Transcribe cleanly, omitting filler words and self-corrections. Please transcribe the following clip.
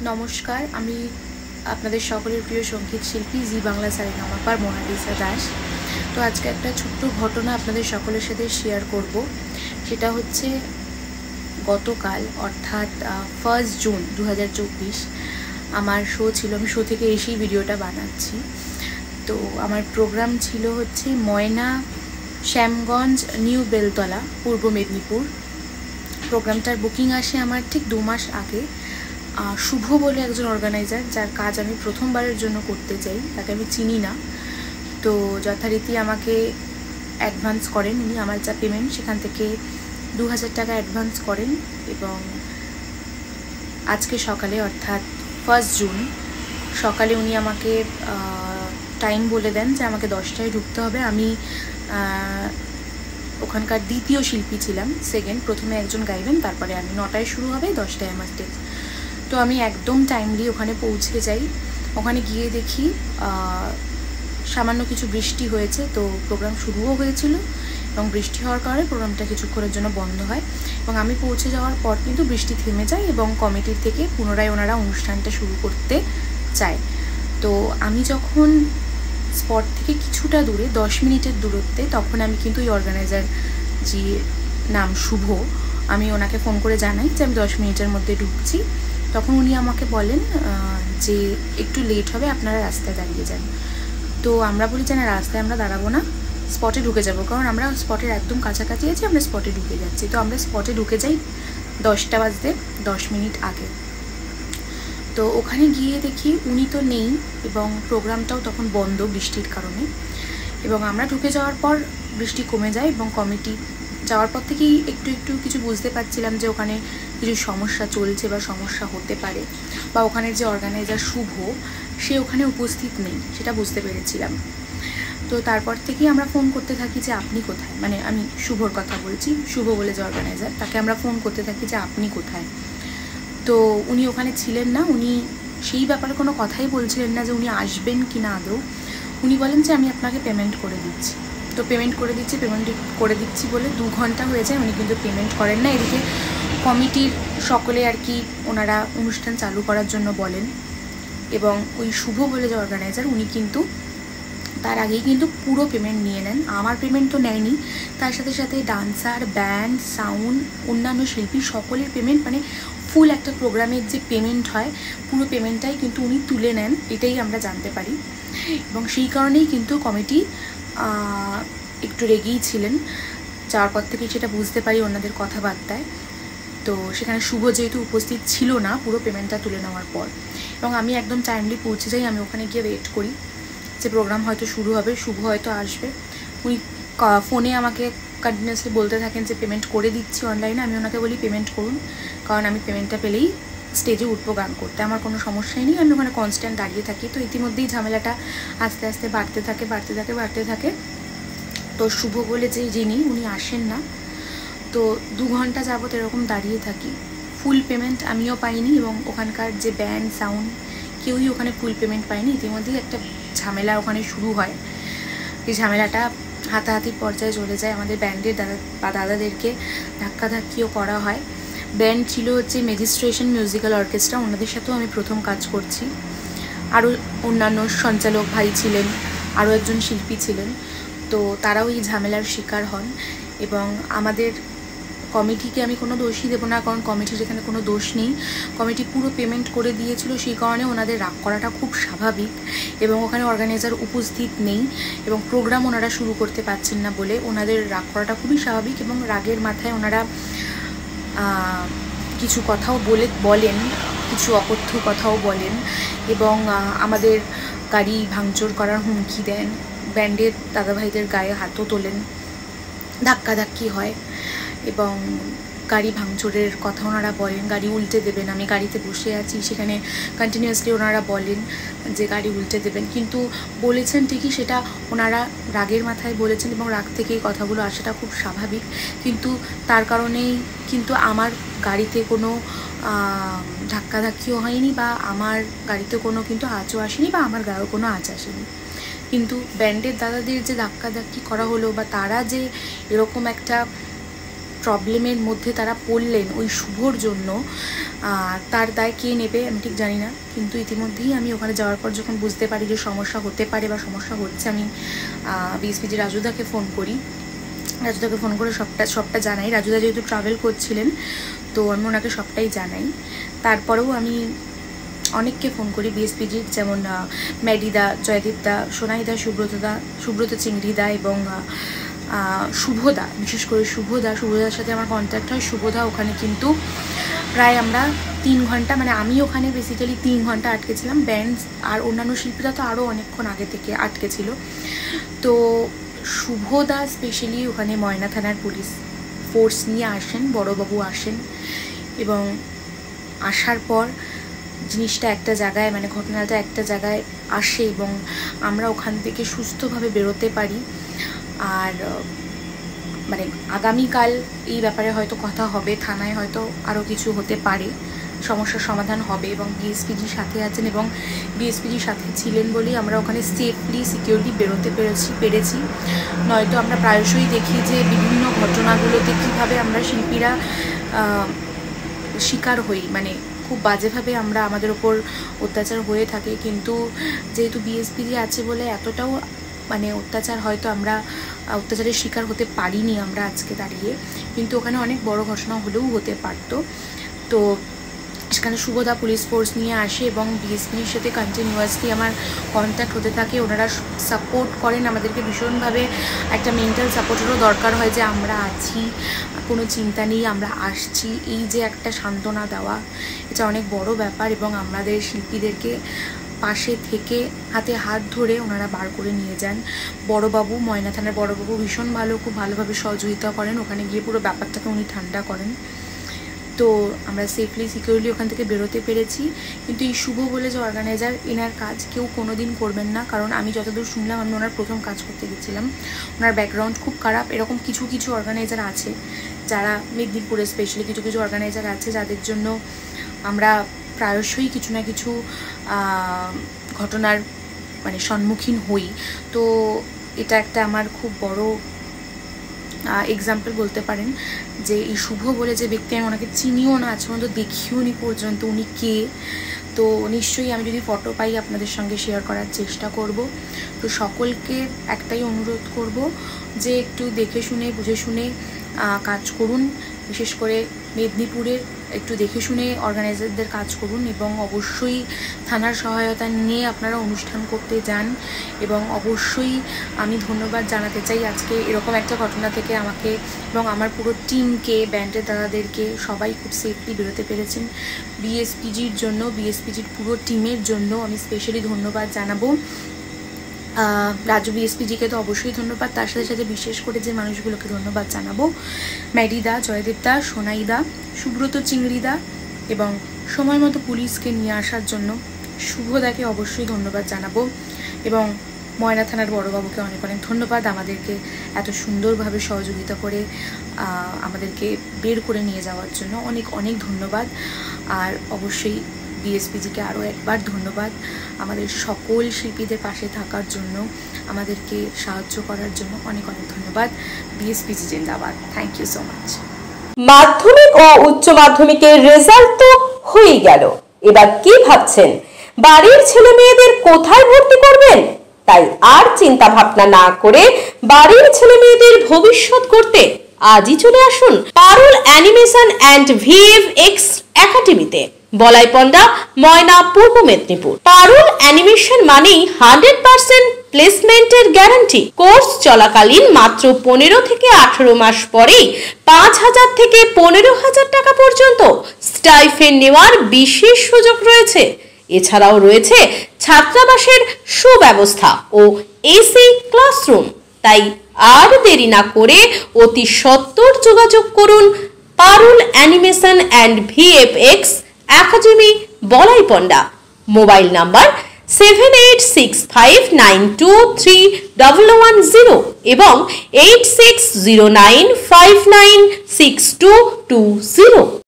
নমস্কার, আমি আপনাদের সকলের প্রিয় সঙ্গীত শিল্পী জি বাংলা সারেগামাপার মোনালিসা দাস। তো আজকে একটা ছোট্ট ঘটনা আপনাদের সকলের সাথে শেয়ার করব। সেটা হচ্ছে গতকাল অর্থাৎ 1 জুন 2024 আমার শো ছিল। আমি শো থেকে এসেই ভিডিওটা বানাচ্ছি। তো আমার প্রোগ্রাম ছিল হচ্ছে ময়না, শ্যামগঞ্জ, নিউ বেলতলা, পূর্ব মেদিনীপুর। প্রোগ্রামটার বুকিং আসে আমার ঠিক 2 মাস আগে। শুভ বলে একজন অর্গানাইজার, যার কাজ আমি প্রথমবারের জন্য করতে চাই, তাকে আমি চিনি না। তো যথারীতি আমাকে অ্যাডভান্স করেন উনি। আমার যা পেমেন্ট সেখান থেকে 2000 টাকা অ্যাডভান্স করেন এবং আজকে সকালে অর্থাৎ 1 জুন সকালে উনি আমাকে টাইম বলে দেন যে আমাকে 10টায় ঢুকতে হবে। আমি ওখানকার দ্বিতীয় শিল্পী ছিলাম, সেকেন্ড। প্রথমে একজন গাইবেন, তারপরে আমি 9টায় শুরু হবে, 10টায় আমার স্টেজ। তো আমি একদম টাইমলি ওখানে পৌঁছে যাই। ওখানে গিয়ে দেখি সামান্য কিছু বৃষ্টি হয়েছে, তো প্রোগ্রাম শুরুও হয়েছিল এবং বৃষ্টি হওয়ার কারণে প্রোগ্রামটা কিছুক্ষণের জন্য বন্ধ হয়। এবং আমি পৌঁছে যাওয়ার পর কিন্তু বৃষ্টি থেমে যায় এবং কমিটির থেকে পুনরায় ওনারা অনুষ্ঠানটা শুরু করতে চায়। তো আমি যখন স্পট থেকে কিছুটা দূরে 10 মিনিটের দূরত্বে, তখন আমি কিন্তু ওই অর্গানাইজার যে নাম শুভ, আমি ওনাকে ফোন করে জানাই যে আমি 10 মিনিটের মধ্যে ঢুকছি। তখন উনি আমাকে বলেন যে একটু লেট হবে, আপনারা রাস্তায় দাঁড়িয়ে যান। তো আমরা বলি যে না, রাস্তায় আমরা দাঁড়াবো না, স্পটে ঢুকে যাব, কারণ আমরা স্পটের একদম কাছাকাছি আছি, আমরা স্পটে ঢুকে যাচ্ছি। তো আমরা স্পটে ঢুকে যাই 10টা বাজতে 10 মিনিট আগে। তো ওখানে গিয়ে দেখি উনি তো নেই এবং প্রোগ্রামটাও তখন বন্ধ বৃষ্টির কারণে। এবং আমরা ঢুকে যাওয়ার পর বৃষ্টি কমে যায় এবং কমিটি যাওয়ার পর থেকেই একটু একটু কিছু বুঝতে পারছিলাম যে ওখানে কিছু সমস্যা চলছে বা সমস্যা হতে পারে, বা ওখানের যে অর্গানাইজার শুভ, সে ওখানে উপস্থিত নেই, সেটা বুঝতে পেরেছিলাম। তো তারপর থেকেই আমরা ফোন করতে থাকি যে আপনি কোথায়, মানে আমি শুভর কথা বলছি, শুভ বলে যে অর্গানাইজার, তাকে আমরা ফোন করতে থাকি যে আপনি কোথায়। তো উনি ওখানে ছিলেন না, উনি সেই ব্যাপারে কোনো কথাই বলছিলেন না যে উনি আসবেন কি না আদৌ। উনি বলেন যে আমি আপনাকে পেমেন্ট করে দিচ্ছি। তো পেমেন্ট করে দিচ্ছি বলে 2 ঘন্টা হয়ে যায়, উনি কিন্তু পেমেন্ট করেন না। এদিকে কমিটির সকলে আর কি ওনারা অনুষ্ঠান চালু করার জন্য বলেন এবং ওই শুভ বলে যে অর্গানাইজার, উনি কিন্তু তার আগেই কিন্তু পুরো পেমেন্ট নিয়ে নেন। আমার পেমেন্ট তো নেয়নি, তার সাথে সাথে ডান্সার, ব্যান্ড, সাউন্ড, অন্যান্য শিল্পী সকলের পেমেন্ট, মানে ফুল একটা প্রোগ্রামের যে পেমেন্ট হয় পুরো পেমেন্টটাই কিন্তু উনি তুলে নেন, এটাই আমরা জানতে পারি। এবং সেই কারণেই কিন্তু কমিটি একটু রেগেই ছিলেন। যাওয়ার পর থেকেই সেটা বুঝতে পারি ওনাদের কথাবার্তায়। তো সেখানে শুভ যেহেতু উপস্থিত ছিল না পুরো পেমেন্টটা তুলে নেওয়ার পর, এবং আমি একদম টাইমলি পৌঁছে যাই। আমি ওখানে গিয়ে ওয়েট করি যে প্রোগ্রাম হয়তো শুরু হবে, শুভ হয়তো আসবে। উনি ফোনে আমাকে কন্টিনিউয়াসলি বলতে থাকেন যে পেমেন্ট করে দিচ্ছি অনলাইনে। আমি ওনাকে বলি পেমেন্ট করুন, কারণ আমি পেমেন্টটা পেলেই স্টেজে উঠবো গান করতে, আমার কোনো সমস্যাই নেই, আমি ওখানে কনস্ট্যান্ট দাঁড়িয়ে থাকি। তো ইতিমধ্যেই ঝামেলাটা আস্তে আস্তে বাড়তে থাকে। তো শুভ বলে যে যিনি, উনি আসেন না। তো 2 ঘন্টা যাবত এরকম দাঁড়িয়ে থাকি। ফুল পেমেন্ট আমিও পাইনি এবং ওখানকার যে ব্যান্ড, সাউন্ড, কেউই ওখানে ফুল পেমেন্ট পায়নি। ইতিমধ্যেই একটা ঝামেলা ওখানে শুরু হয়। এই ঝামেলাটা হাতাহাতির পর্যায়ে চলে যায়। আমাদের ব্যান্ডের দাদাদেরকে ধাক্কাধাক্কিও করা হয়। ব্যান্ড ছিল হচ্ছে ম্যাজিস্ট্রেশন মিউজিক্যাল অর্কেস্ট্রা, ওনাদের সাথেও আমি প্রথম কাজ করছি। আরও অন্যান্য সঞ্চালক ভাই ছিলেন, আরও একজন শিল্পী ছিলেন। তো তারাও এই ঝামেলার শিকার হন এবং আমাদের কমিটিকে আমি কোনো দোষই দেবো না, কারণ কমিটির এখানে কোনো দোষ নেই। কমিটি পুরো পেমেন্ট করে দিয়েছিল, সেই কারণে ওনাদের রাগ করাটা খুব স্বাভাবিক। এবং ওখানে অর্গানাইজার উপস্থিত নেই এবং প্রোগ্রাম ওনারা শুরু করতে পারছেন না বলে ওনাদের রাগ করাটা খুবই স্বাভাবিক। এবং রাগের মাথায় ওনারা কিছু কথাও বলেন, কিছু অকথ্য কথাও বলেন এবং আমাদের গাড়ি ভাঙচুর করার হুমকি দেন। ব্যান্ডের দাদাভাইদের গায়ে হাতও তোলেন, ধাক্কাধাক্কি হয় এবং গাড়ি ভাঙচুরের কথা ওনারা বলেন, গাড়ি উল্টে দেবেন। আমি গাড়িতে বসে আছি, সেখানে কন্টিনিউয়াসলি ওনারা বলেন যে গাড়ি উল্টে দেবেন, কিন্তু বলেছেন ঠিকই, সেটা ওনারা রাগের মাথায় বলেছেন এবং রাগ থেকে এই কথাগুলো আসাটা খুব স্বাভাবিক। কিন্তু তার কারণেই কিন্তু আমার গাড়িতে কোনো ধাক্কাধাক্কিও হয়নি বা আমার গাড়িতে কোনো কিন্তু আঁচও আসেনি বা আমার গায়েও কোনো আঁচ আসেনি। কিন্তু ব্যান্ডের দাদাদের যে ধাক্কাধাক্কি করা হলো বা তারা যে এরকম একটা প্রবলেমের মধ্যে তারা পড়লেন ওই শুভর জন্য, তার দায় কে নেবে আমি ঠিক জানি না, কিন্তু ইতিমধ্যেই আমি ওখানে যাওয়ার পর যখন বুঝতে পারি যে সমস্যা হতে পারে বা সমস্যা হচ্ছে, আমি বিএসপিজি রাজুদাকে ফোন করি। রাজুদাকে ফোন করে সবটা জানাই। রাজুদা যেহেতু ট্রাভেল করছিলেন তো আমি ওনাকে সবটাই জানাই। তারপরেও আমি অনেককে ফোন করি বিএসপিজির, যেমন ম্যাডিদা, জয়দীপদা, সোনাইদা, সুব্রত চিংড়িদা এবং শুভদা, বিশেষ করে শুভদার সাথে আমার কন্ট্যাক্ট হয়। শুভদা ওখানে কিন্তু প্রায় আমরা 3 ঘন্টা, মানে আমি ওখানে বেসিক্যালি 3 ঘন্টা আটকেছিলাম। ব্যান্ড আর অন্যান্য শিল্পীরা তো আরও অনেকক্ষণ আগে থেকে আটকে ছিল। তো শুভদা স্পেশালি ওখানে ময়না থানার পুলিশ ফোর্স নিয়ে আসেন, বড়বাবু আসেন, এবং আসার পর জিনিসটা একটা জায়গায়, মানে ঘটনাটা একটা জায়গায় আসে এবং আমরা ওখান থেকে সুস্থভাবে বেরোতে পারি। আর মানে আগামীকাল এই ব্যাপারে হয়তো কথা হবে, থানায় হয়তো আরও কিছু হতে পারে, সমস্যার সমাধান হবে, এবং বিএসপিজির সাথে আছেন এবং বিএসপিজির সাথে ছিলেন বলেই আমরা ওখানে সেফলি সিকিউরলি বেরোতে পেরেছি। নয়তো আমরা প্রায়শই দেখি যে বিভিন্ন ঘটনাগুলোতে কীভাবে আমরা শিল্পীরা শিকার হই, মানে খুব বাজেভাবে আমাদের ওপর অত্যাচার হয়ে থাকে। কিন্তু যেহেতু বিএসপিজি আছে বলে এতটাও মানে অত্যাচার হয়তো আমরা অত্যাচারের শিকার হতে পারিনি আমরা আজকে দাঁড়িয়ে, কিন্তু ওখানে অনেক বড় ঘটনা হলেও হতে পারতো। তো সেখানে শুভদা পুলিশ ফোর্স নিয়ে আসে এবং বিএসপির সাথে কন্টিনিউয়াসলি আমার কন্ট্যাক্ট হতে থাকে। ওনারা সাপোর্ট করেন আমাদেরকে ভীষণভাবে। একটা মেন্টাল সাপোর্টেরও দরকার হয় যে আমরা আছি, কোনো চিন্তা নেই, আমরা আসছি, এই যে একটা সান্ত্বনা দেওয়া, এটা অনেক বড় ব্যাপার। এবং আমাদের শিল্পীদেরকে পাশে থেকে হাতে হাত ধরে ওনারা বার করে নিয়ে যান। বড়বাবু, ময়না থানার বড়বাবু ভীষণ ভালো, খুব ভালোভাবে সহযোগিতা করেন। ওখানে গিয়ে পুরো ব্যাপারটাকে উনি ঠান্ডা করেন। তো আমরা সেফলি সিকিউরলি ওখান থেকে বেরোতে পেরেছি। কিন্তু এই শুভ বলে যে অর্গানাইজার, এনার কাজ কেউ কোনো দিন করবেন না, কারণ আমি যতদূর শুনলাম, আমি ওনার প্রথম কাজ করতে গেছিলাম, ওনার ব্যাকগ্রাউন্ড খুব খারাপ। এরকম কিছু অর্গানাইজার আছে যারা মেদিনীপুরে স্পেশালি কিছু অর্গানাইজার আছে যাদের জন্য আমরা প্রায়শই কিছু না কিছু ঘটনার মানে সম্মুখীন হই। তো এটা একটা আমার খুব বড় এক্সাম্পল বলতে পারেন যে এই শুভ বলে যে ব্যক্তি, আমি ওনাকে চিনিও না, আজ পর্যন্ত দেখিও নি পর্যন্ত উনি কে। তো নিশ্চয়ই আমি যদি ফটো পাই আপনাদের সঙ্গে শেয়ার করার চেষ্টা করব। তো সকলকে একটাই অনুরোধ করব যে একটু দেখে শুনে বুঝে শুনে কাজ করুন, বিশেষ করে মেদিনীপুরে একটু দেখে শুনে অর্গানাইজারদের কাজ করুন, এবং অবশ্যই থানার সহায়তা নিয়ে আপনারা অনুষ্ঠান করতে যান। এবং অবশ্যই আমি ধন্যবাদ জানাতে চাই আজকে এরকম একটা ঘটনা থেকে আমাকে এবং আমার পুরো টিমকে, ব্যান্ডের দাদাদেরকে, সবাই খুব সেফলি বেরোতে পেরেছেন। বিএসপিজির জন্য, বিএসপিজির পুরো টিমের জন্য আমি স্পেশালি ধন্যবাদ জানাবো। রাজু বিএসপিজিকে তো অবশ্যই ধন্যবাদ, তার সাথে সাথে বিশেষ করে যে মানুষগুলোকে ধন্যবাদ জানাবো, ম্যাডিদা, জয়দেবদা, সোনাইদা, সুব্রত চিংড়িদা, এবং সময় মতো পুলিশকে নিয়ে আসার জন্য শুভদাকে অবশ্যই ধন্যবাদ জানাবো, এবং ময়না থানার বড়বাবুকে অনেক অনেক ধন্যবাদ আমাদেরকে এত সুন্দরভাবে সহযোগিতা করে আমাদেরকে বের করে নিয়ে যাওয়ার জন্য অনেক অনেক ধন্যবাদ। আর অবশ্যই বিএসপিজিকে আরও একবার ধন্যবাদ আমাদের সকল শিল্পীদের পাশে থাকার জন্য, আমাদেরকে সাহায্য করার জন্য অনেক অনেক ধন্যবাদ। বিএসপিজি জিন্দাবাদ। Thank you so much. মাধ্যমিক ও উচ্চ মাধ্যমিকের রেজাল্ট তো হয়ে গেল, এবার কি ভাবছেন বাড়ির ছেলে মেয়েদের কোথায় ভর্তি করবেন? তাই আর চিন্তা ভাবনা না করে বাড়ির ছেলে মেয়েদের ভবিষ্যৎ করতে আজই চলে আসুন পারুল অ্যানিমেশন অ্যান্ড ভিএফএক্স একাডেমিতে, বলাইপন্ডা, ময়না, পূর্ব মেদিনীপুর। পারুল অ্যানিমেশন মানেই 100% প্লেসমেন্টের গ্যারান্টি। কোর্স চলাকালীন মাত্র 15 থেকে 18 মাস পরেই 5,000 থেকে 15,000 টাকা পর্যন্ত স্টাইফেন্ড নেওয়ার বিশেষ সুযোগ রয়েছে। এছাড়াও রয়েছে ছাত্রাবাসের সুব্যবস্থা ও এসি ক্লাসরুম। তাই আর দেরি না করে অতি সত্বর যোগাযোগ করুন Parul animation and VFX academy, Balaipanda. Mobile number 7865923110 এবং 8609596220।